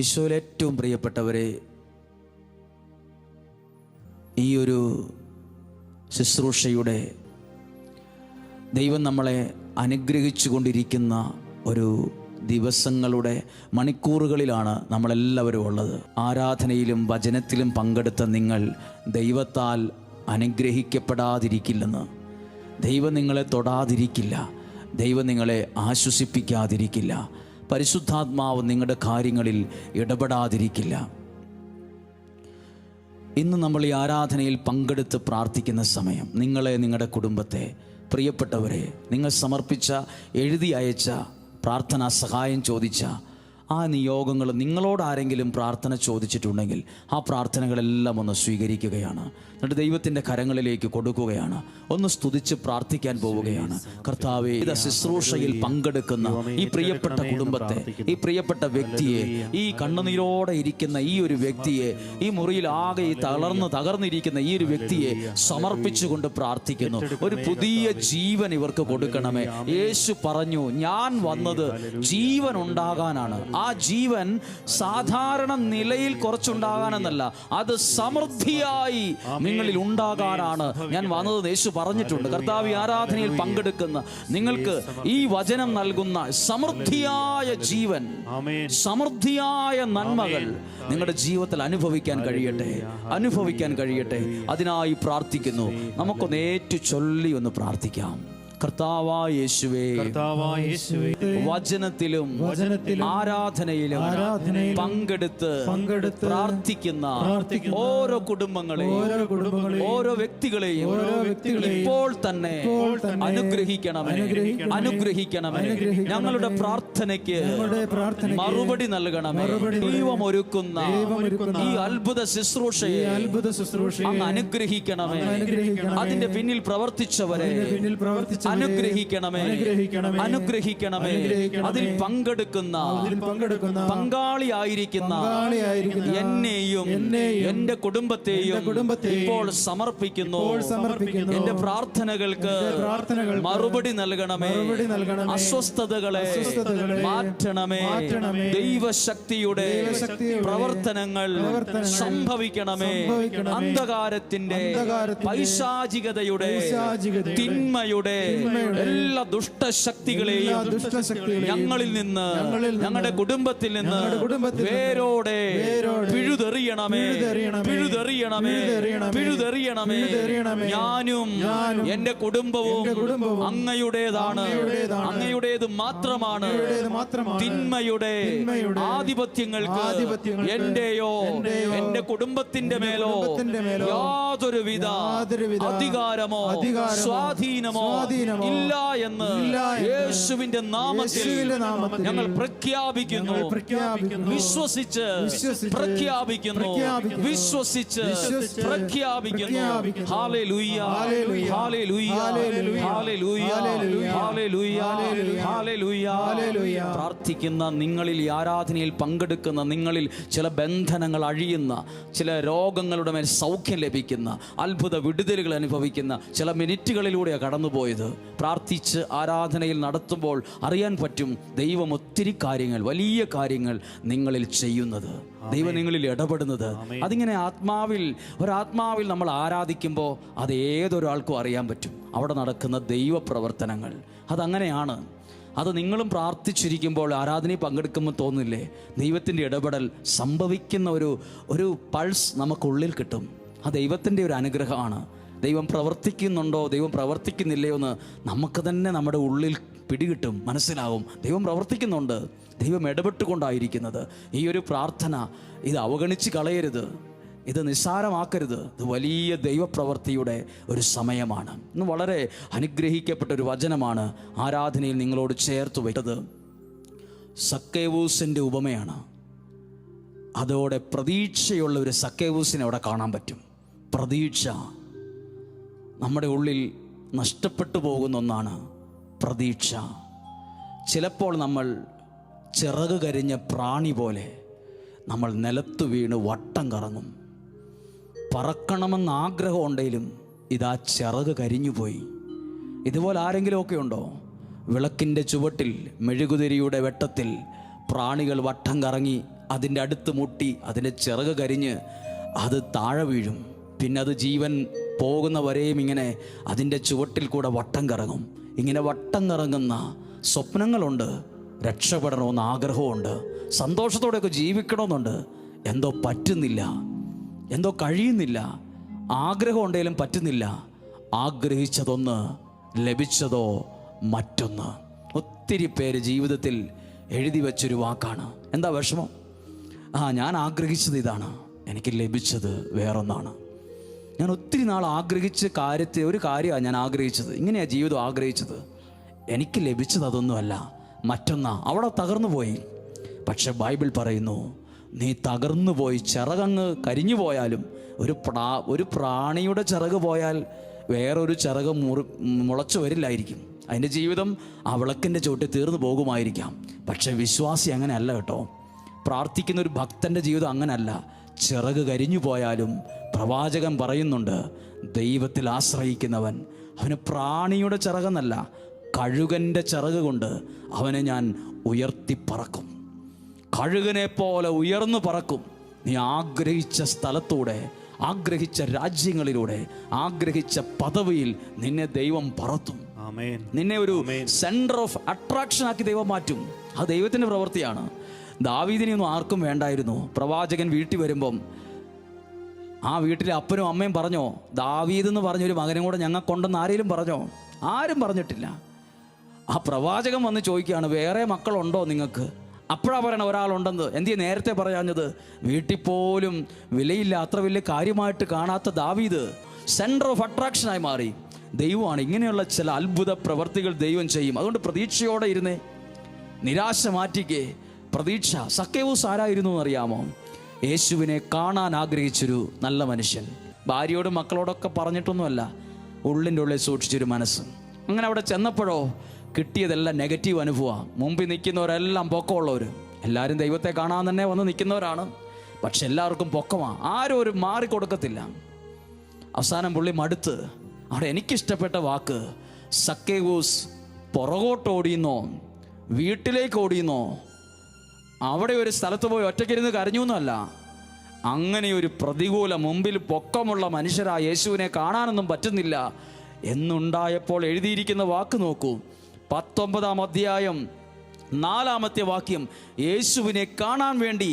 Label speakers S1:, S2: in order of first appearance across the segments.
S1: ഈശോയിൽ ഏറ്റവും പ്രിയപ്പെട്ടവരെ, ഈ ഒരു ശുശ്രൂഷയുടെ ദൈവം നമ്മളെ അനുഗ്രഹിച്ചു കൊണ്ടിരിക്കുന്ന ഒരു ദിവസങ്ങളുടെ മണിക്കൂറുകളിലാണ് നമ്മളെല്ലാവരും ഉള്ളത്. ആരാധനയിലും വചനത്തിലും പങ്കെടുത്ത നിങ്ങൾ ദൈവത്താൽ അനുഗ്രഹിക്കപ്പെടാതിരിക്കില്ലെന്ന്, ദൈവം നിങ്ങളെ തൊടാതിരിക്കില്ല, ദൈവം നിങ്ങളെ ആശ്വസിപ്പിക്കാതിരിക്കില്ല, പരിശുദ്ധാത്മാവ് നിങ്ങളുടെ കാര്യങ്ങളിൽ ഇടപെടാതിരിക്കില്ല. ഇന്ന് നമ്മൾ ഈ ആരാധനയിൽ പങ്കെടുത്ത് പ്രാർത്ഥിക്കുന്ന സമയം, നിങ്ങളെ, നിങ്ങളുടെ കുടുംബത്തെ, പ്രിയപ്പെട്ടവരെ, നിങ്ങൾ സമർപ്പിച്ച, എഴുതി അയച്ച, പ്രാർത്ഥനാ സഹായം ചോദിച്ച ആ നിയോഗങ്ങൾ, നിങ്ങളോട് ആരെങ്കിലും പ്രാർത്ഥന ചോദിച്ചിട്ടുണ്ടെങ്കിൽ ആ പ്രാർത്ഥനകളെല്ലാം ഒന്ന് സ്വീകരിക്കുകയാണ്. എന്നിട്ട് ദൈവത്തിൻ്റെ കരങ്ങളിലേക്ക് കൊടുക്കുകയാണ്. ഒന്ന് സ്തുതിച്ച് പ്രാർത്ഥിക്കാൻ പോവുകയാണ്. കർത്താവേ, ഇത് ശുശ്രൂഷയിൽ പങ്കെടുക്കുന്ന ഈ പ്രിയപ്പെട്ട കുടുംബത്തെ, ഈ പ്രിയപ്പെട്ട വ്യക്തിയെ, ഈ കണ്ണുനീരോടെ ഇരിക്കുന്ന ഈ ഒരു വ്യക്തിയെ, ഈ മുറിയിൽ ആകെ ഈ തകർന്നിരിക്കുന്ന ഈ ഒരു വ്യക്തിയെ സമർപ്പിച്ചുകൊണ്ട് പ്രാർത്ഥിക്കുന്നു. ഒരു പുതിയ ജീവൻ ഇവർക്ക് കൊടുക്കണമേ. യേശു പറഞ്ഞു, ഞാൻ വന്നത് ജീവൻ ഉണ്ടാകാനാണ്. ആ ജീവൻ സാധാരണ നിലയിൽ കുറച്ചുണ്ടാകാനെന്നല്ല, അത് സമൃദ്ധിയായി നിങ്ങളിൽ ഉണ്ടാകാനാണ് ഞാൻ വന്നത് യേശു പറഞ്ഞിട്ടുണ്ട്. കർത്താവ് ആരാധനയിൽ പങ്കെടുക്കുന്ന നിങ്ങൾക്ക് ഈ വചനം നൽകുന്ന സമൃദ്ധിയായ ജീവൻ, സമൃദ്ധിയായ നന്മകൾ നിങ്ങളുടെ ജീവിതത്തിൽ അനുഭവിക്കാൻ കഴിയട്ടെ. അതിനായി പ്രാർത്ഥിക്കുന്നു. നമുക്കൊന്ന് ഏറ്റു ചൊല്ലി ഒന്ന് പ്രാർത്ഥിക്കാം. കർത്താവായ യേശുവേ, വചനത്തിലും ആരാധനയിലും പങ്കെടുത്ത് പ്രാർത്ഥിക്കുന്ന ഓരോ കുടുംബങ്ങളെയും, ഓരോ വ്യക്തികളെയും ഇപ്പോൾ തന്നെ അനുഗ്രഹിക്കണമേ. ഞങ്ങളുടെ പ്രാർത്ഥനയ്ക്ക് മറുപടി നൽകണമേ. ദൈവം ഒരുക്കുന്ന ഈ അത്ഭുത ശുശ്രൂഷയെ അങ്ങ് അനുഗ്രഹിക്കണമേ. അതിന്റെ പിന്നിൽ പ്രവർത്തിച്ചവരെ അനുഗ്രഹിക്കണമേ. അതിൽ പങ്കെടുക്കുന്ന പങ്കാളിയായിരിക്കുന്ന എന്നെയും എന്റെ കുടുംബത്തെയും ഇപ്പോൾ സമർപ്പിക്കുന്നു. എന്റെ പ്രാർത്ഥനകൾക്ക് മറുപടി നൽകണമേ. അസ്വസ്ഥതകളെ മാറ്റണമേ. ദൈവശക്തിയുടെ പ്രവർത്തനങ്ങൾ സംഭവിക്കണമേ. അന്ധകാരത്തിന്റെ, പൈശാചികതയുടെ, തിന്മയുടെ എല്ലാ ദുഷ്ടശക്തികളെയും ഞങ്ങളിൽ നിന്ന്, ഞങ്ങളുടെ കുടുംബത്തിൽ നിന്ന് വേരോടെ പിഴുതെറിയണമേ. ഞാനും എന്റെ കുടുംബവും അങ്ങയുടേതാണ്, അങ്ങയുടേത് മാത്രമാണ്. തിന്മയുടെ ആധിപത്യങ്ങൾക്ക് എന്റെയോ എന്റെ കുടുംബത്തിന്റെ മേലോ യാതൊരുവിധ അധികാരമോ സ്വാധീനമോ ഇല്ല എന്ന് യേശുവിന്റെ നാമത്തിൽ ഞങ്ങൾ പ്രഖ്യാപിക്കുന്നു. വിശ്വസിച്ച് പ്രഖ്യാപിക്കുന്നു. Hallelujah, hallelujah, hallelujah, hallelujah, hallelujah. പ്രാർത്ഥിക്കുന്ന നിങ്ങളിൽ, ഈ ആരാധനയിൽ പങ്കെടുക്കുന്ന നിങ്ങളിൽ ചില ബന്ധനങ്ങൾ അഴിയുന്ന, ചില രോഗങ്ങളുടെ മേൽ സൗഖ്യം ലഭിക്കുന്ന, അത്ഭുത വിടുതലുകൾ അനുഭവിക്കുന്ന ചില മിനിറ്റുകളിലൂടെയാണ് കടന്നുപോയത്. പ്രാർത്ഥിച്ച് ആരാധനയിൽ നടത്തുമ്പോൾ അറിയാൻ പറ്റും ദൈവം ഒത്തിരി കാര്യങ്ങൾ, വലിയ കാര്യങ്ങൾ നിങ്ങളിൽ ചെയ്യുന്നത്, ദൈവം നിങ്ങളിൽ ഇടപെടുന്നത്. അതിങ്ങനെ ഒരാത്മാവിൽ നമ്മൾ ആരാധിക്കുമ്പോൾ അത് ഏതൊരാൾക്കും അറിയാൻ പറ്റും അവിടെ നടക്കുന്ന ദൈവപ്രവർത്തനങ്ങൾ. അതങ്ങനെയാണ്. അത് നിങ്ങളും പ്രാർത്ഥിച്ചിരിക്കുമ്പോൾ, ആരാധനയിൽ പങ്കെടുക്കുമ്പോൾ തോന്നില്ലേ, ദൈവത്തിൻ്റെ ഇടപെടൽ സംഭവിക്കുന്ന ഒരു പൾസ് നമുക്കുള്ളിൽ കിട്ടും. ആ ദൈവത്തിൻ്റെ ഒരു അനുഗ്രഹമാണ്. ദൈവം പ്രവർത്തിക്കുന്നുണ്ടോ, ദൈവം പ്രവർത്തിക്കുന്നില്ലയോ എന്ന് നമുക്ക് തന്നെ നമ്മുടെ ഉള്ളിൽ പിടികിട്ടും, മനസ്സിലാവും. ദൈവം പ്രവർത്തിക്കുന്നുണ്ട്, ദൈവം ഇടപെട്ടുകൊണ്ടായിരിക്കുന്നത്. ഈ ഒരു പ്രാർത്ഥന ഇത് അവഗണിച്ച് കളയരുത്, ഇത് നിസ്സാരമാക്കരുത്. ഇത് വലിയ ദൈവപ്രവൃത്തിയുടെ ഒരു സമയമാണ്. ഇന്ന് വളരെ അനുഗ്രഹിക്കപ്പെട്ട ഒരു വചനമാണ് ആരാധനയിൽ നിങ്ങളോട് ചേർത്ത് വെച്ചത്. സക്കേവൂസിൻ്റെ ഉപമയാണ്. അതോടെ പ്രതീക്ഷയുള്ള ഒരു സക്കേവൂസിനെ അവിടെ കാണാൻ പറ്റും. പ്രതീക്ഷ നമ്മുടെ ഉള്ളിൽ നഷ്ടപ്പെട്ടു പോകുന്ന ഒന്നാണ് പ്രതീക്ഷ. ചിലപ്പോൾ നമ്മൾ ചിറക് കരിഞ്ഞ പ്രാണി പോലെ നമ്മൾ നിലത്ത് വീണ് വട്ടം കറങ്ങും. പറക്കണമെന്ന് ആഗ്രഹം ഉണ്ടെങ്കിലും ഇതാ ചിറക് കരിഞ്ഞുപോയി. ഇതുപോലെ ആരെങ്കിലുമൊക്കെ ഉണ്ടോ? വിളക്കിൻ്റെ ചുവട്ടിൽ മെഴുകുതിരിയുടെ വെട്ടത്തിൽ പ്രാണികൾ വട്ടം കറങ്ങി അതിൻ്റെ അടുത്ത് മുട്ടി അതിൻ്റെ ചിറക് കരിഞ്ഞ് അത് താഴെ വീഴും. പിന്നെ അത് ജീവൻ പോകുന്നവരെയും ഇങ്ങനെ അതിൻ്റെ ചുവട്ടിൽ കൂടെ വട്ടം കറങ്ങും. ഇങ്ങനെ വട്ടം കറങ്ങുന്ന സ്വപ്നങ്ങളുണ്ട്. രക്ഷപ്പെടണമെന്ന് ആഗ്രഹമുണ്ട്, സന്തോഷത്തോടെയൊക്കെ ജീവിക്കണമെന്നുണ്ട്. എന്തോ പറ്റുന്നില്ല, എന്തോ കഴിയുന്നില്ല. ആഗ്രഹം ഉണ്ടെങ്കിലും പറ്റുന്നില്ല. ആഗ്രഹിച്ചതൊന്ന്, ലഭിച്ചതോ മറ്റൊന്ന്. ഒത്തിരി പേര് ജീവിതത്തിൽ എഴുതി വെച്ചൊരു വാക്കാണ്. എന്താ വിഷമം? ഞാൻ ആഗ്രഹിച്ചത് ഇതാണ്, എനിക്ക് ലഭിച്ചത് വേറൊന്നാണ്. ഞാൻ ഒത്തിരി നാൾ ആഗ്രഹിച്ച ഒരു കാര്യമാണ് ഞാൻ ആഗ്രഹിച്ചത്, ഇങ്ങനെയാണ് ജീവിതം ആഗ്രഹിച്ചത്. എനിക്ക് ലഭിച്ചത് അതൊന്നുമല്ല, മറ്റൊന്നാ. അവിടെ തകർന്നു പോയി. പക്ഷെ ബൈബിൾ പറയുന്നു, നീ തകർന്നു പോയി, ചിറകങ്ങ് കരിഞ്ഞു പോയാലും, ഒരു പ്രാണിയുടെ ചിറക് പോയാൽ വേറൊരു ചിറക് മുളച്ചു വരില്ലായിരിക്കും. അതിൻ്റെ ജീവിതം ആ വിളക്കിൻ്റെ ചുവട്ടിൽ തീർന്നു പോകുമായിരിക്കാം. പക്ഷെ വിശ്വാസി അങ്ങനെയല്ല കേട്ടോ. പ്രാർത്ഥിക്കുന്ന ഒരു ഭക്തൻ്റെ ജീവിതം അങ്ങനല്ല. ചിറക് കരിഞ്ഞു പോയാലും പ്രവാചകൻ പറയുന്നുണ്ട്, ദൈവത്തിൽ ആശ്രയിക്കുന്നവൻ അവന് പ്രാണിയുടെ ചിറകെന്നല്ല, കഴുകൻ്റെ ചിറക് കൊണ്ട് അവനെ ഞാൻ ഉയർത്തിപ്പറക്കും. കഴുകനെ പോലെ ഉയർന്നു പറക്കും. നീ ആഗ്രഹിച്ച സ്ഥലത്തൂടെ, ആഗ്രഹിച്ച രാജ്യങ്ങളിലൂടെ, ആഗ്രഹിച്ച പദവിയിൽ നിന്നെ ദൈവം പറത്തും. നിന്നെ ഒരു സെന്റർ ഓഫ് അട്രാക്ഷൻ ആക്കി ദൈവം മാറ്റും. അത് ദൈവത്തിൻ്റെ പ്രവൃത്തിയാണ്. ദാവീദിനെയൊന്നും ആർക്കും വേണ്ടായിരുന്നു. പ്രവാചകൻ വീട്ടിൽ വരുമ്പം ആ വീട്ടിലെ അപ്പനും അമ്മയും പറഞ്ഞോ, ദാവീദ് എന്ന് പറഞ്ഞൊരു മകനും കൂടെ ഞങ്ങൾക്കുണ്ടെന്ന് ആരെങ്കിലും പറഞ്ഞോ? ആരും പറഞ്ഞിട്ടില്ല. ആ പ്രവാചകൻ വന്ന് ചോദിക്കുകയാണ്, വേറെ മക്കളുണ്ടോ നിങ്ങൾക്ക്? അപ്പോഴാണ് പറയണ ഒരാളുണ്ടെന്ന്. എന്തിയെ നേരത്തെ പറയാഞ്ഞത്? വീട്ടിൽ പോലും വിലയില്ല, അത്ര വലിയ കാര്യമായിട്ട് കാണാത്ത ദാവീദ് സെൻറ്റർ ഓഫ് അട്രാക്ഷനായി മാറി. ദൈവമാണ് ഇങ്ങനെയുള്ള ചില അത്ഭുത പ്രവർത്തികൾ ദൈവം ചെയ്യും. അതുകൊണ്ട് പ്രതീക്ഷയോടെ ഇരുന്നേ, നിരാശ മാറ്റിക്കേ. പ്രതീക്ഷ. സക്കേവൂസ് ആരായിരുന്നു എന്നറിയാമോ? യേശുവിനെ കാണാൻ ആഗ്രഹിച്ചൊരു നല്ല മനുഷ്യൻ. ഭാര്യയോടും മക്കളോടൊക്കെ പറഞ്ഞിട്ടൊന്നുമല്ല, ഉള്ളിൻ്റെ ഉള്ളിൽ സൂക്ഷിച്ചൊരു മനസ്സ്. അങ്ങനെ അവിടെ ചെന്നപ്പോഴോ കിട്ടിയതെല്ലാം നെഗറ്റീവ് അനുഭവമാണ്. മുമ്പിൽ നിൽക്കുന്നവരെല്ലാം പൊക്കമുള്ളവർ, എല്ലാവരും ദൈവത്തെ കാണാൻ തന്നെ വന്ന് നിൽക്കുന്നവരാണ്. പക്ഷെ എല്ലാവർക്കും പൊക്കമാണ്, ആരും ഒരു മാറിക്കൊടുക്കത്തില്ല. അവസാനം പുള്ളി മടുത്ത്. അവിടെ എനിക്കിഷ്ടപ്പെട്ട വാക്ക്, സക്കേവൂസ് പുറകോട്ട് ഓടിയെന്നോ വീട്ടിലേക്ക് ഓടിയെന്നോ, അവിടെ ഒരു സ്ഥലത്ത് പോയി ഒറ്റയ്ക്കിരുന്ന് കരഞ്ഞു എന്നല്ല, അങ്ങനെ ഒരു പ്രതികൂല മുമ്പിൽ പൊക്കമുള്ള മനുഷ്യരായ യേശുവിനെ കാണാനൊന്നും പറ്റുന്നില്ല എന്നുണ്ടായപ്പോൾ എഴുതിയിരിക്കുന്ന വാക്ക് നോക്കൂ. 19-ാം അധ്യായം 4-ാമത്തെ വാക്യം, യേശുവിനെ കാണാൻ വേണ്ടി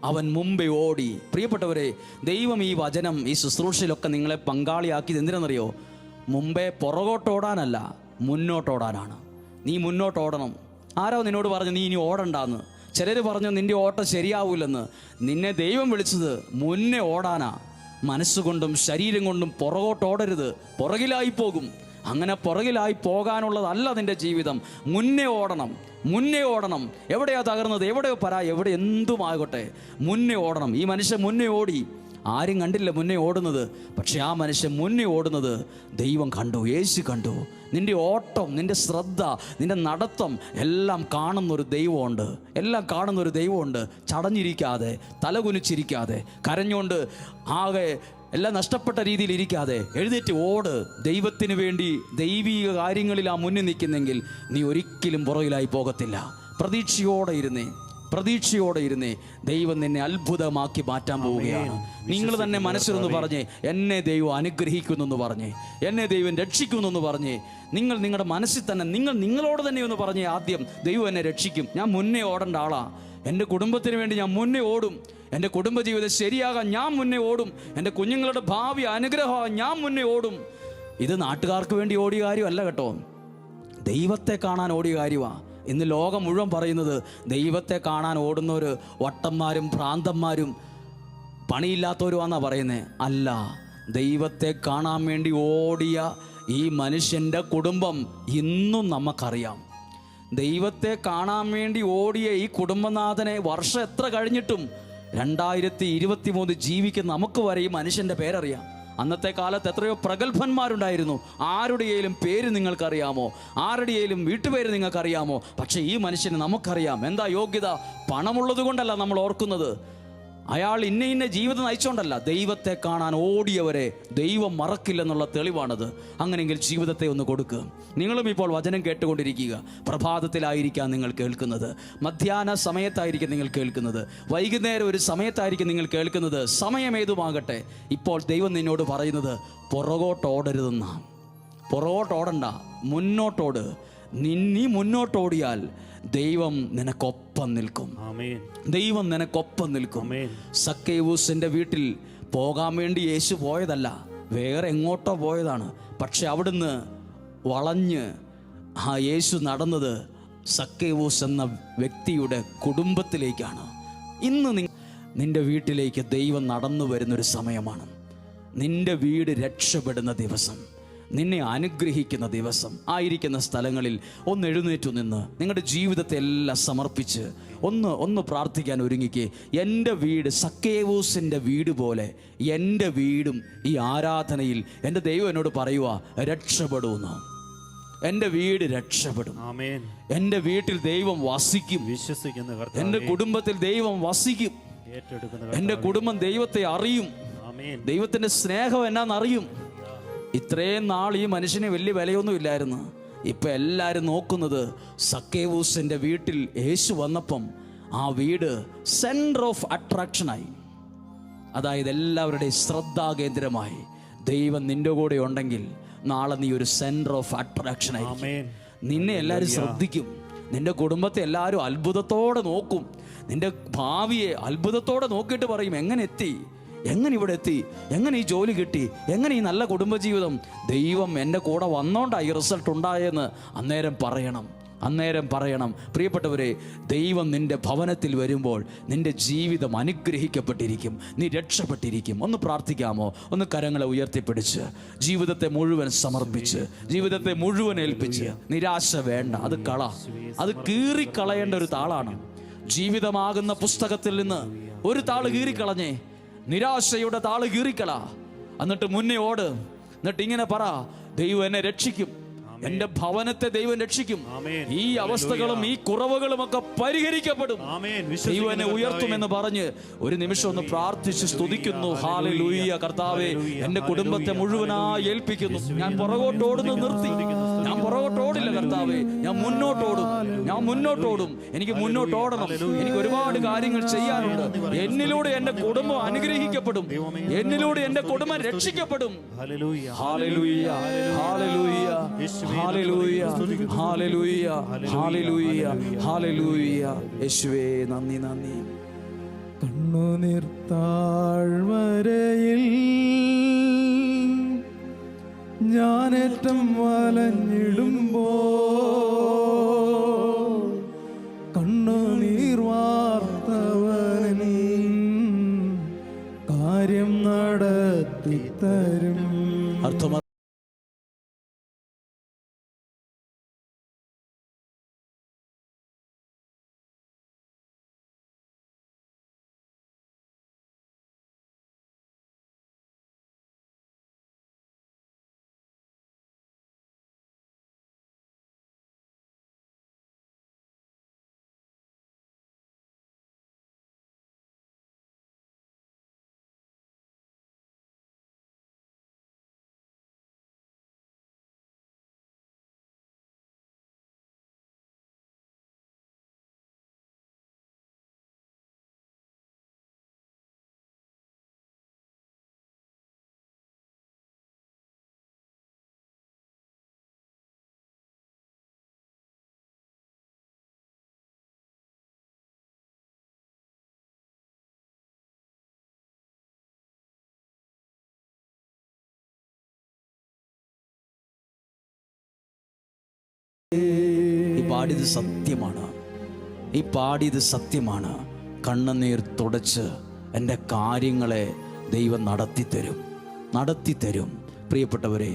S1: അവൻ മുമ്പേ ഓടി. പ്രിയപ്പെട്ടവരെ, ദൈവം ഈ വചനം, ഈ ശുശ്രൂഷയിലൊക്കെ നിങ്ങളെ പങ്കാളിയാക്കിയത് എന്തിനെന്നറിയോ? മുമ്പേ പുറകോട്ടോടാനല്ല, മുന്നോട്ടോടാനാണ്. നീ മുന്നോട്ടോടണം. ആരോ നിന്നോട് പറഞ്ഞു നീ ഇനി ഓടണ്ടാന്ന്. ചിലർ പറഞ്ഞു നിൻ്റെ ഓട്ടം ശരിയാവൂലെന്ന്. നിന്നെ ദൈവം വിളിച്ചത് മുന്നേ ഓടാനാ. മനസ്സുകൊണ്ടും ശരീരം കൊണ്ടും പുറകോട്ടോടരുത്, പുറകിലായി പോകും. അങ്ങനെ പുറകിലായി പോകാനുള്ളതല്ല നിൻ്റെ ജീവിതം. മുന്നേ ഓടണം, മുന്നേ ഓടണം. എവിടെയാ തകർന്നത്, എവിടെയോ എവിടെ എന്തുമാകട്ടെ, മുന്നേ ഓടണം. ഈ മനുഷ്യൻ മുന്നേ ഓടി. ആരും കണ്ടില്ല മുന്നേ ഓടുന്നത്. പക്ഷെ ആ മനുഷ്യൻ മുന്നേ ഓടുന്നത് ദൈവം കണ്ടു, യേശു കണ്ടു. നിൻ്റെ ഓട്ടം, നിൻ്റെ ശ്രദ്ധ, നിൻ്റെ നടത്തം എല്ലാം കാണുന്നൊരു ദൈവമുണ്ട്. എല്ലാം കാണുന്നൊരു ദൈവമുണ്ട്. ചടഞ്ഞിരിക്കാതെ, തലകുനിച്ചിരിക്കാതെ, കരഞ്ഞുകൊണ്ട് ആകെ എല്ലാം നഷ്ടപ്പെട്ട രീതിയിൽ ഇരിക്കാതെ എഴുന്നേറ്റ് ഓട്. ദൈവത്തിന് വേണ്ടി ദൈവിക കാര്യങ്ങളിൽ ആ മുന്നിൽ നിൽക്കുന്നെങ്കിൽ നീ ഒരിക്കലും പുറകിലായി പോകത്തില്ല. പ്രതീക്ഷയോടെ ഇരുന്നേ, പ്രതീക്ഷയോടെ ഇരുന്നേ. ദൈവം നിന്നെ അത്ഭുതമാക്കി മാറ്റാൻ പോവുകയാണ്. നിങ്ങൾ തന്നെ മനസ്സിലൊന്ന് പറഞ്ഞേ, എന്നെ ദൈവം അനുഗ്രഹിക്കുന്നെന്ന് പറഞ്ഞേ, എന്നെ ദൈവം രക്ഷിക്കുന്നെന്ന് പറഞ്ഞേ. നിങ്ങൾ നിങ്ങളുടെ മനസ്സിൽ തന്നെ, നിങ്ങളോട് തന്നെ ഒന്ന് പറഞ്ഞേ, ആദ്യം ദൈവം എന്നെ രക്ഷിക്കും. ഞാൻ മുന്നേ ഓടേണ്ട ആളാ. എൻ്റെ കുടുംബത്തിന് വേണ്ടി ഞാൻ മുന്നേ ഓടും. എൻ്റെ കുടുംബജീവിതം ശരിയാകാൻ ഞാൻ മുന്നേ ഓടും. എൻ്റെ കുഞ്ഞുങ്ങളുടെ ഭാവി അനുഗ്രഹമാകാൻ ഞാൻ മുന്നേ ഓടും. ഇത് നാട്ടുകാർക്ക് വേണ്ടി ഓടിയ കാര്യമല്ല കേട്ടോ, ദൈവത്തെ കാണാൻ ഓടിയ കാര്യമാണ്. ഇന്ന് ലോകം മുഴുവൻ പറയുന്നത് ദൈവത്തെ കാണാൻ ഓടുന്നവർ വട്ടന്മാരും ഭ്രാന്തന്മാരും പണിയില്ലാത്തവരുമാണെന്നാണ് പറയുന്നത്. അല്ല, ദൈവത്തെ കാണാൻ വേണ്ടി ഓടിയ ഈ മനുഷ്യൻ്റെ കുടുംബം ഇന്നും നമുക്കറിയാം. ദൈവത്തെ കാണാൻ വേണ്ടി ഓടിയ ഈ കുടുംബനാഥനെ വർഷം എത്ര കഴിഞ്ഞിട്ടും 2023 ജീവിക്കുന്ന നമുക്ക് വരെ ഈ മനുഷ്യൻ്റെ പേരറിയാം. അന്നത്തെ കാലത്ത് എത്രയോ പ്രഗത്ഭന്മാരുണ്ടായിരുന്നു. ആരുടെയും പേര് നിങ്ങൾക്കറിയാമോ? ആരുടെയും വീട്ടുപേര് നിങ്ങൾക്കറിയാമോ? പക്ഷേ ഈ മനുഷ്യന് നമുക്കറിയാം. എന്താ യോഗ്യത? പണമുള്ളത് കൊണ്ടല്ല നമ്മൾ ഓർക്കുന്നത്, അയാൾ ഇന്ന ജീവിതം നയിച്ചോണ്ടല്ല, ദൈവത്തെ കാണാൻ ഓടിയവരെ ദൈവം മറക്കില്ലെന്നുള്ള തെളിവാണത്. അങ്ങനെയെങ്കിൽ ജീവിതത്തെ ഒന്ന് കൊടുക്കുക. നിങ്ങളും ഇപ്പോൾ വചനം കേട്ടുകൊണ്ടിരിക്കുക. പ്രഭാതത്തിലായിരിക്കാം നിങ്ങൾ കേൾക്കുന്നത്, മധ്യാഹ്ന സമയത്തായിരിക്കും നിങ്ങൾ കേൾക്കുന്നത്, വൈകുന്നേരം ഒരു സമയത്തായിരിക്കും നിങ്ങൾ കേൾക്കുന്നത്. സമയമേതുമാകട്ടെ, ഇപ്പോൾ ദൈവം നിന്നോട് പറയുന്നത് പുറകോട്ടോടരുതെന്നാണ്. പുറകോട്ടോടണ്ട, മുന്നോട്ടോട്. നീ മുന്നോട്ടോടിയാൽ ദൈവം നിനക്കൊപ്പം നിൽക്കും. ദൈവം നിനക്കൊപ്പം നിൽക്കും. സക്കേവൂസിന്റെ വീട്ടിൽ പോകാൻ വേണ്ടി യേശു പോയതല്ല, വേറെ എങ്ങോട്ടോ പോയതാണ്. പക്ഷെ അവിടുന്ന് വളഞ്ഞ് യേശു നടന്നത് സക്കേവൂസ് എന്ന വ്യക്തിയുടെ കുടുംബത്തിലേക്കാണ്. ഇന്ന് നിന്റെ വീട്ടിലേക്ക് ദൈവം നടന്നു വരുന്നൊരു സമയമാണ്. നിന്റെ വീട് രക്ഷപ്പെടുന്ന ദിവസം, നിന്നെ അനുഗ്രഹിക്കുന്ന ദിവസം. ആയിരിക്കുന്ന സ്ഥലങ്ങളിൽ ഒന്ന് എഴുന്നേറ്റു നിന്ന് നിങ്ങളുടെ ജീവിതത്തെ എല്ലാം സമർപ്പിച്ച് ഒന്ന് പ്രാർത്ഥിക്കാൻ ഒരുങ്ങിക്കേ. എൻ്റെ വീട് സക്കേവൂസിൻ്റെ വീട് പോലെ എൻ്റെ വീടും ഈ ആരാധനയിൽ എൻ്റെ ദൈവം എന്നോട് പറയുക, രക്ഷപ്പെടുമെന്ന്. എൻ്റെ വീട് രക്ഷപ്പെടും. എൻ്റെ വീട്ടിൽ ദൈവം വസിക്കും. എൻ്റെ കുടുംബത്തിൽ ദൈവം വസിക്കും. എൻ്റെ കുടുംബം ദൈവത്തെ അറിയും. ദൈവത്തിൻ്റെ സ്നേഹം എന്നാന്നറിയും. ഇത്രയും നാൾ ഈ മനുഷ്യന് വലിയ വിലയൊന്നും ഇല്ലായിരുന്നു. ഇപ്പം എല്ലാവരും നോക്കുന്നത് സക്കേവൂസിൻ്റെ വീട്ടിൽ യേശു വന്നപ്പം ആ വീട് സെൻറ്റർ ഓഫ് അട്രാക്ഷനായി. അതായത് എല്ലാവരുടെയും ശ്രദ്ധാകേന്ദ്രമായി. ദൈവം നിന്റെ കൂടെ ഉണ്ടെങ്കിൽ നാളെ നീ ഒരു സെൻറ്റർ ഓഫ് അട്രാക്ഷനായി. നിന്നെ എല്ലാവരും ശ്രദ്ധിക്കും. നിന്റെ കുടുംബത്തെ എല്ലാവരും അത്ഭുതത്തോടെ നോക്കും. നിന്റെ ഭാവിയെ അത്ഭുതത്തോടെ നോക്കിയിട്ട് പറയും, എങ്ങനെ ഇവിടെ എത്തി, എങ്ങനെ ഈ ജോലി കിട്ടി, എങ്ങനെ ഈ നല്ല കുടുംബജീവിതം, ദൈവം എൻ്റെ കൂടെ വന്നോണ്ടാണ് ഈ റിസൾട്ട് ഉണ്ടായെന്ന് അന്നേരം പറയണം. പ്രിയപ്പെട്ടവരെ, ദൈവം നിന്റെ ഭവനത്തിൽ വരുമ്പോൾ നിന്റെ ജീവിതം അനുഗ്രഹിക്കപ്പെട്ടിരിക്കും, നീ രക്ഷപ്പെട്ടിരിക്കും. ഒന്ന് പ്രാർത്ഥിക്കാമോ? ഒന്ന് കരങ്ങളെ ഉയർത്തിപ്പിടിച്ച് ജീവിതത്തെ മുഴുവൻ സമർപ്പിച്ച്, ജീവിതത്തെ മുഴുവൻ ഏൽപ്പിച്ച്. നിരാശ വേണ്ട, അത് കീറിക്കളയേണ്ട ഒരു താളാണ്. ജീവിതമാകുന്ന പുസ്തകത്തിൽ നിന്ന് ഒരു താള് കീറിക്കളഞ്ഞേ. നിരാശയുടെ താള് കീറിക്കള. എന്നിട്ട് മുന്നേ ഓട്. എന്നിട്ട് ഇങ്ങനെ പറ, ദൈവം എന്നെ രക്ഷിക്കും, എന്റെ ഭവനത്തെ ദൈവം രക്ഷിക്കും, ഈ അവസ്ഥകളും ഈ കുറവുകളും ഒക്കെ പരിഹരിക്കപ്പെടും, ദൈവം എന്നെ ഉയർത്തുമെന്ന് പറഞ്ഞ് ഒരു നിമിഷം ഒന്ന് പ്രാർത്ഥിച്ച് സ്തുതിക്കുന്നു. ഹല്ലേലൂയ. കർത്താവേ, എന്റെ കുടുംബത്തെ മുഴുവനായി ഏൽപ്പിക്കുന്നു. ഞാൻ പുറകോട്ടോടുന്നു നിർത്തി. ഞാൻ പുറകോട്ടോടില്ല കർത്താവേ, ഞാൻ മുന്നോട്ടോടും. എനിക്ക് മുന്നോട്ടോടണം. എനിക്ക് ഒരുപാട് കാര്യങ്ങൾ ചെയ്യാനുണ്ട്. എന്നിലൂടെ എന്റെ കുടുംബം അനുഗ്രഹിക്കപ്പെടും. എന്നിലൂടെ എന്റെ കുടുംബം രക്ഷിക്കപ്പെടും. Hallelujah, hallelujah, hallelujah, hallelujah, hallelujah, hallelujah, hallelujah. യേശുവേ, നന്ദി.
S2: കണ്ണുനീർ താഴ്വരയിൽ ഞാനേറ്റം വലഞ്ഞിടുമ്പോ കണ്ണുനീർ വാർത്തവൻ കാര്യം നടത്തിത്തരും.
S1: അർത്ഥം ഈ പാടിയത് സത്യമാണ്. കണ്ണുനീർ തുടച്ച് എൻ്റെ കാര്യങ്ങളെ ദൈവം നടത്തിത്തരും. പ്രിയപ്പെട്ടവരെ,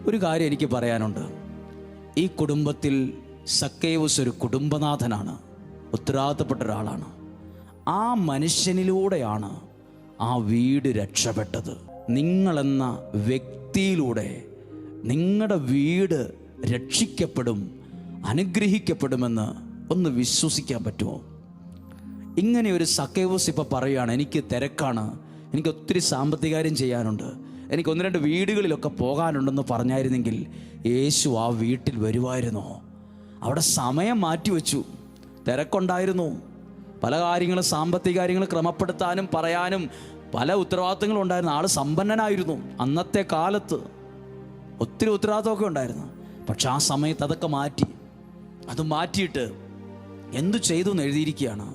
S1: ഒരു കാര്യം എനിക്ക് പറയാനുണ്ട്. ഈ കുടുംബത്തിൽ സക്കേവൂസ് ഒരു കുടുംബനാഥനാണ്, ഉത്തരവാദിത്തപ്പെട്ട ഒരാളാണ്. ആ മനുഷ്യനിലൂടെയാണ് ആ വീട് രക്ഷപ്പെട്ടത്. നിങ്ങളെന്ന വ്യക്തിയിലൂടെ നിങ്ങളുടെ വീട് രക്ഷിക്കപ്പെടും, അനുഗ്രഹിക്കപ്പെടുമെന്ന് ഒന്ന് വിശ്വസിക്കാൻ പറ്റുമോ? ഇങ്ങനെ ഒരു സക്കേവൂസ് ഇപ്പോൾ പറയുകയാണ്, എനിക്ക് തിരക്കാണ്, എനിക്ക് ഒത്തിരി സാമ്പത്തിക കാര്യം ചെയ്യാനുണ്ട്, എനിക്ക് 1-2 വീടുകളിലൊക്കെ പോകാനുണ്ടെന്ന് പറഞ്ഞായിരുന്നെങ്കിൽ യേശു ആ വീട്ടിൽ വരുമായിരുന്നോ? അവിടെ സമയം മാറ്റിവെച്ചു. തിരക്കുണ്ടായിരുന്നു, പല കാര്യങ്ങളും, സാമ്പത്തിക കാര്യങ്ങൾ ക്രമപ്പെടുത്താനും പറയാനും പല ഉത്തരവാദിത്തങ്ങളും ഉണ്ടായിരുന്നു. ആൾ സമ്പന്നനായിരുന്നു. അന്നത്തെ കാലത്ത് ഒത്തിരി ഉത്തരവാദിത്തമൊക്കെ ഉണ്ടായിരുന്നു. പക്ഷെ ആ സമയത്ത് അതൊക്കെ മാറ്റി. അത് മാറ്റിയിട്ട് എന്തു ചെയ്തു എന്ന് എഴുതിയിരിക്കുകയാണ്.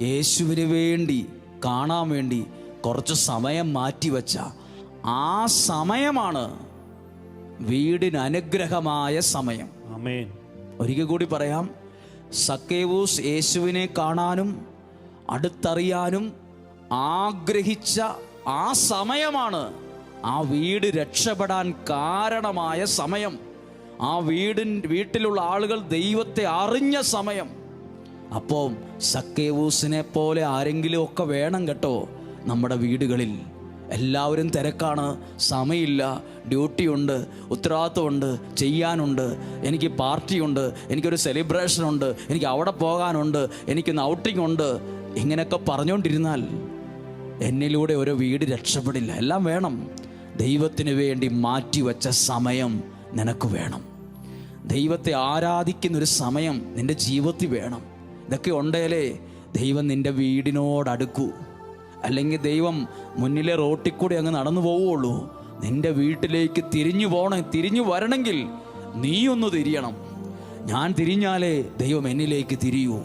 S1: യേശുവിന് വേണ്ടി കാണാൻ വേണ്ടി കുറച്ച് സമയം മാറ്റിവെച്ച ആ സമയമാണ് വീടിന് അനുഗ്രഹമായ സമയം.
S2: ആമേൻ.
S1: ഒരിക്കൽ കൂടി പറയാം, സക്കേവൂസ് യേശുവിനെ കാണാനും അടുത്തറിയാനും ആഗ്രഹിച്ച ആ സമയമാണ് ആ വീട് രക്ഷപ്പെടാൻ കാരണമായ സമയം. ആ വീട്ടിലുള്ള ആളുകൾ ദൈവത്തെ അറിഞ്ഞ സമയം. അപ്പോൾ സക്കേവൂസിനെ പോലെ ആരെങ്കിലും ഒക്കെ വേണം കേട്ടോ നമ്മുടെ വീടുകളിൽ. എല്ലാവരും തിരക്കാണ്, സമയമില്ല, ഡ്യൂട്ടിയുണ്ട്, ഉത്തരവാദിത്വമുണ്ട്, ചെയ്യാനുണ്ട്, എനിക്ക് പാർട്ടിയുണ്ട്, എനിക്കൊരു സെലിബ്രേഷനുണ്ട്, എനിക്ക് അവിടെ പോകാനുണ്ട്, എനിക്കൊന്ന് ഔട്ടിംഗ് ഉണ്ട്. ഇങ്ങനെയൊക്കെ പറഞ്ഞുകൊണ്ടിരുന്നാൽ എന്നിലൂടെ ഒരു വീട് രക്ഷപ്പെടില്ല. എല്ലാം വേണം. ദൈവത്തിന് വേണ്ടി മാറ്റിവെച്ച സമയം നിനക്ക് വേണം. ദൈവത്തെ ആരാധിക്കുന്നൊരു സമയം നിൻ്റെ ജീവിതത്തിൽ വേണം. ഇതൊക്കെ ഉണ്ടേലേ ദൈവം നിൻ്റെ വീടിനോടടുക്കൂ. അല്ലെങ്കിൽ ദൈവം മുന്നിലെ റോട്ടിൽ കൂടി അങ്ങ് നടന്നു പോവുള്ളൂ. നിൻ്റെ വീട്ടിലേക്ക് തിരിഞ്ഞു വരണമെങ്കിൽ നീയൊന്ന് തിരിയണം. ഞാൻ തിരിഞ്ഞാലേ ദൈവം എന്നിലേക്ക് തിരിയൂ.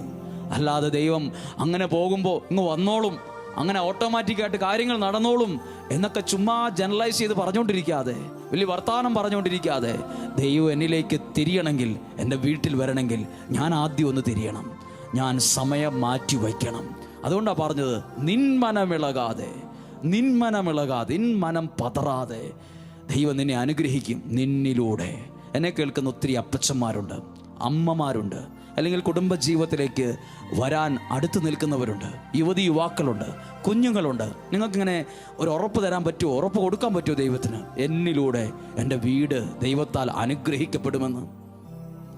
S1: അല്ലാതെ ദൈവം അങ്ങനെ പോകുമ്പോൾ ഇങ്ങ് വന്നോളും, അങ്ങനെ ഓട്ടോമാറ്റിക്കായിട്ട് കാര്യങ്ങൾ നടന്നോളും എന്നൊക്കെ ചുമ്മാ ജനറലൈസ് ചെയ്ത് പറഞ്ഞുകൊണ്ടിരിക്കാതെ, വലിയ വർത്തമാനം പറഞ്ഞുകൊണ്ടിരിക്കാതെ, ദൈവം എന്നിലേക്ക് തിരിയണമെങ്കിൽ, എൻ്റെ വീട്ടിൽ വരണമെങ്കിൽ ഞാൻ ആദ്യം ഒന്ന് തിരിയണം. ഞാൻ സമയം മാറ്റി വയ്ക്കണം. അതുകൊണ്ടാണ് പറഞ്ഞത്, നിന്മനമിളകാതെ, നിന്മനം പതറാതെ ദൈവം നിന്നെ അനുഗ്രഹിക്കും. നിന്നിലൂടെ. എന്നെ കേൾക്കുന്ന ഒത്തിരി അപ്പച്ചന്മാരുണ്ട്, അമ്മമാരുണ്ട്, അല്ലെങ്കിൽ കുടുംബജീവിതത്തിലേക്ക് വരാൻ അടുത്ത് നിൽക്കുന്നവരുണ്ട്, യുവാക്കളുണ്ട്, കുഞ്ഞുങ്ങളുണ്ട്. നിങ്ങൾക്കിങ്ങനെ ഒരു ഉറപ്പ് തരാൻ പറ്റുമോ? ഉറപ്പ് കൊടുക്കാൻ പറ്റുമോ ദൈവത്തിന്? എന്നിലൂടെ എൻ്റെ വീട് ദൈവത്താൽ അനുഗ്രഹിക്കപ്പെടുമെന്ന്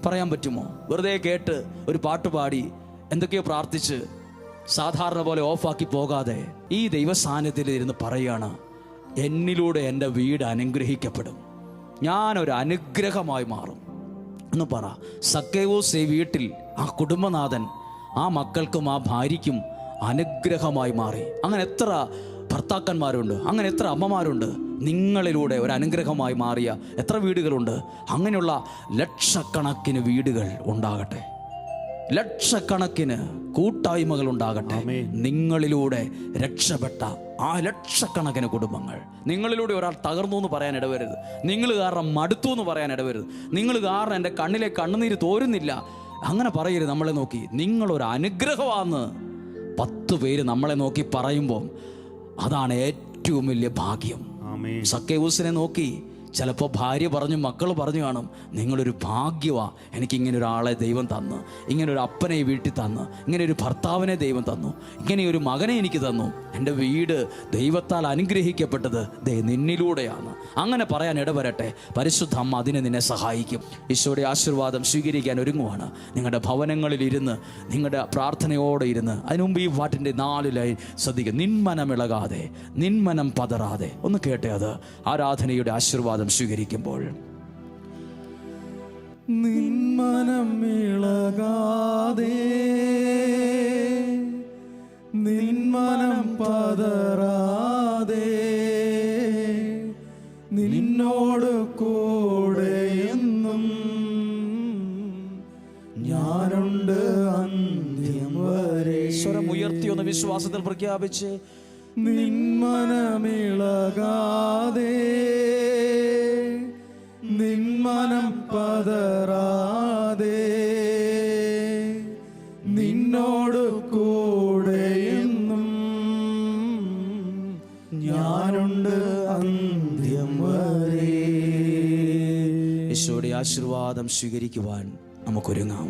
S1: പറയാൻ പറ്റുമോ? വെറുതെ കേട്ട് ഒരു പാട്ട് പാടി എന്തൊക്കെയോ പ്രാർത്ഥിച്ച് സാധാരണ പോലെ ഓഫാക്കി പോകാതെ ഈ ദൈവസാന്നിധ്യത്തിൽ ഇരുന്ന് പറയുകയാണ്, എന്നിലൂടെ എൻ്റെ വീട് അനുഗ്രഹിക്കപ്പെടും, ഞാനൊരു അനുഗ്രഹമായി മാറും എന്ന് പറ. സക്കേവൂസ് ഈ വീട്ടിൽ, ആ കുടുംബനാഥൻ ആ മക്കൾക്കും ആ ഭാര്യയ്ക്കും അനുഗ്രഹമായി മാറി. അങ്ങനെ എത്ര ഭർത്താക്കന്മാരുണ്ട്, അങ്ങനെ എത്ര അമ്മമാരുണ്ട്. നിങ്ങളിലൂടെ ഒരു അനുഗ്രഹമായി മാറിയ എത്ര വീടുകളുണ്ട്. അങ്ങനെയുള്ള ലക്ഷക്കണക്കിന് വീടുകൾ ഉണ്ടാകട്ടെ, ലക്ഷക്കണക്കിന് കൂട്ടായ്മകൾ ഉണ്ടാകട്ടെ. നിങ്ങളിലൂടെ രക്ഷപ്പെട്ട ആ ലക്ഷക്കണക്കിന് കുടുംബങ്ങൾ. നിങ്ങളിലൂടെ ഒരാൾ തകർന്നു എന്ന് പറയാൻ ഇടവരുത്. നിങ്ങൾ കാരണം മടുത്തു എന്ന് പറയാൻ ഇടവരുത്. നിങ്ങൾ കാരണം എൻ്റെ കണ്ണിലെ കണ്ണുനീര് തോരുന്നില്ല അങ്ങനെ പറയരുത്. നമ്മളെ നോക്കി നിങ്ങളൊരു അനുഗ്രഹമാണെന്ന് 10 പേര് നമ്മളെ നോക്കി പറയുമ്പോൾ അതാണ് ഏറ്റവും വലിയ ഭാഗ്യം. സക്കേവൂസിനെ നോക്കി ചിലപ്പോൾ ഭാര്യ പറഞ്ഞു, മക്കൾ പറഞ്ഞു കാണും, നിങ്ങളൊരു ഭാഗ്യവാ, എനിക്കിങ്ങനെ ഒരാളെ ദൈവം തന്നു, ഇങ്ങനെ ഒരു അപ്പനെ വീട്ടിൽ തന്നു, ഇങ്ങനെ ഒരു ഭർത്താവിനെ ദൈവം തന്നു, ഇങ്ങനെ ഒരു മകനെ എനിക്ക് തന്നു, എൻ്റെ വീട് ദൈവത്താൽ അനുഗ്രഹിക്കപ്പെട്ടത് നിന്നിലൂടെയാണ്. അങ്ങനെ പറയാൻ ഇടവരട്ടെ. പരിശുദ്ധ അമ്മ അതിനെ നിന്നെ സഹായിക്കും. ഈശോയുടെ ആശീർവാദം സ്വീകരിക്കാൻ ഒരുങ്ങുവാണ്. നിങ്ങളുടെ ഭവനങ്ങളിലിരുന്ന്, നിങ്ങളുടെ പ്രാർത്ഥനയോടെ ഇരുന്ന്, അതിനുമുമ്പ് ഈ പാട്ടിൻ്റെ 4 ലൈൻ ശ്രദ്ധിക്കുക. നിന്മനമിളകാതെ, നിന്മനം പതറാതെ. ഒന്ന് കേട്ടെ അത്. ആരാധനയുടെ ആശീർവാദം സ്വീകരിക്കുമ്പോൾ
S2: നിന്മനമിളകാതെ, നിന്മനം പതറാതെ, നിന്നോട് കൂടെയെന്നും ഞാനുണ്ട് അന്ത്യം വരെ.
S1: സ്വരം ഉയർത്തി ഒന്ന് വിശ്വാസത്തിൽ പ്രഖ്യാപിച്ച്,
S2: നിന്മനമിളകാതെ, നിന്മനം പതറാതെ, നിന്നോട് കൂടെയെന്നും ഞാനുണ്ട് അന്ത്യം വരെ.
S1: ഈശോയുടെ ആശീർവാദം സ്വീകരിക്കുവാൻ നമുക്കൊരുങ്ങാം.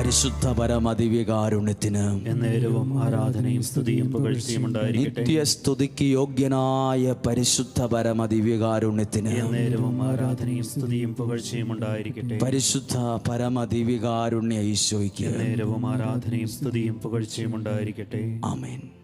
S1: പരിശുദ്ധ പരമദിവ്യകാരുണ്യത്തിന്
S3: എന്നേരവും ആരാധനയും സ്തുതിയും പുകഴ്ചയും ഉണ്ടായിരിക്കട്ടെ.
S1: നിത്യസ്തുതിക്ക് യോഗ്യനായ പരിശുദ്ധ പരമദിവ്യകാരുണ്യത്തിന്
S3: എന്നേരവും ആരാധനയും സ്തുതിയും പുകഴ്ചയും ഉണ്ടായിരിക്കട്ടെ.
S1: പരിശുദ്ധ പരമദിവ്യകാരുണ്യ ഈശോയ്ക്ക്
S3: എന്നേരവും ആരാധനയും സ്തുതിയും പുകഴ്ചയും ഉണ്ടായിരിക്കട്ടെ.
S1: ആമേൻ.